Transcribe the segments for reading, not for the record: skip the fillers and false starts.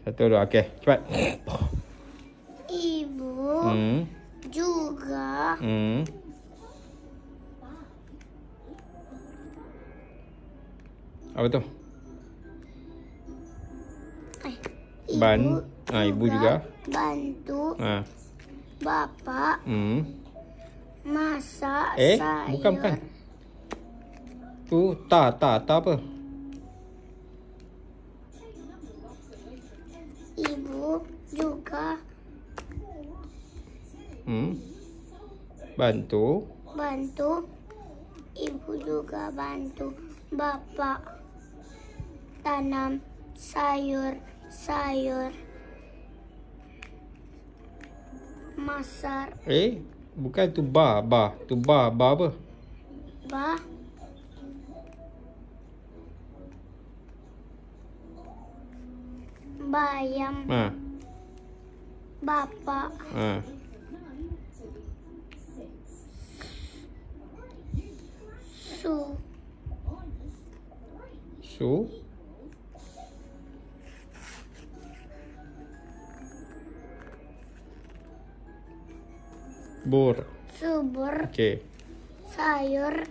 Satu, dua. Okey, cepat. Ibu juga Apa tu? Ibu juga bantu bapak masak sayur. Bukan. Tu ta apa? Ibu juga bantu. Ibu juga bantu bapak tanam sayur. Masak. Bukan tu ba. Tu ba apa? Bayam. Bapak. Su. Subur. Okey. Sayur.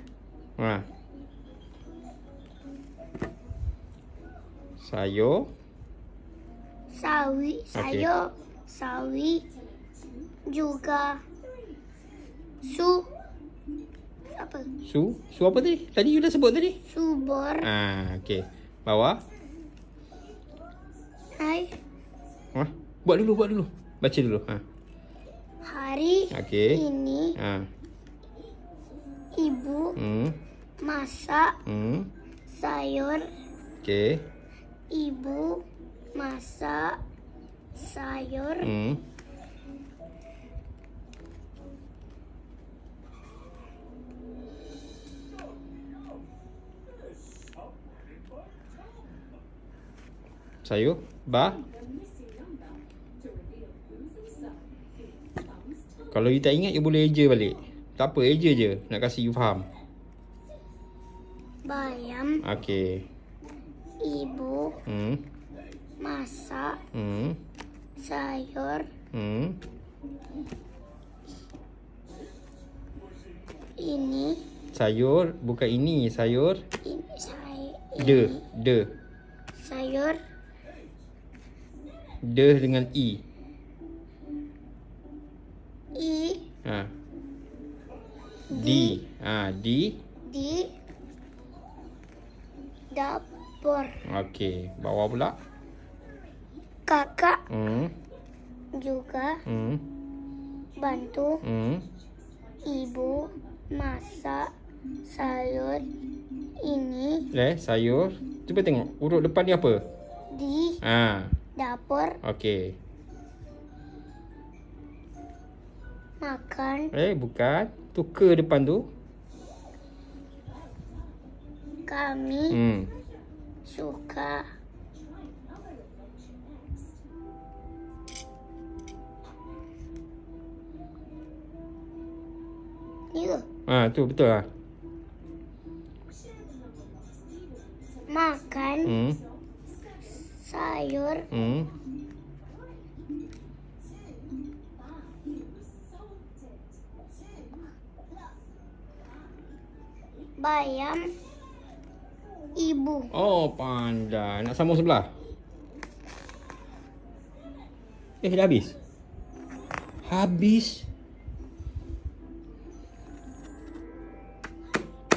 Sayur. Sawi juga apa? Su apa tadi? Tadi you dah sebut tadi? Subur. Okey. Bawah. Hai. Buat dulu. Baca dulu. Hari ini ibu masak sayur. Okey. Ibu masak sayur. Sayur. Ba. Kalau you tak ingat, you boleh eja balik. Tak apa, eja je. Nak kasi you faham. Bayam. Okey. Ibu masak sayur. Ini sayur, bukan ini sayur. De. Sayur. De dengan i. Di. Di dapur. Okey, bawah pula. Kakak juga bantu ibu masak sayur ini. Sayur. Cuba tengok huruf depan ni apa? Di dapur. Okey. Makan. Bukan. Tu ke depan tu. Kami suka ni ke? Tu betul lah. Makan sayur bayam ibu. Pandai. Nak sambung sebelah? Dah habis? Habis?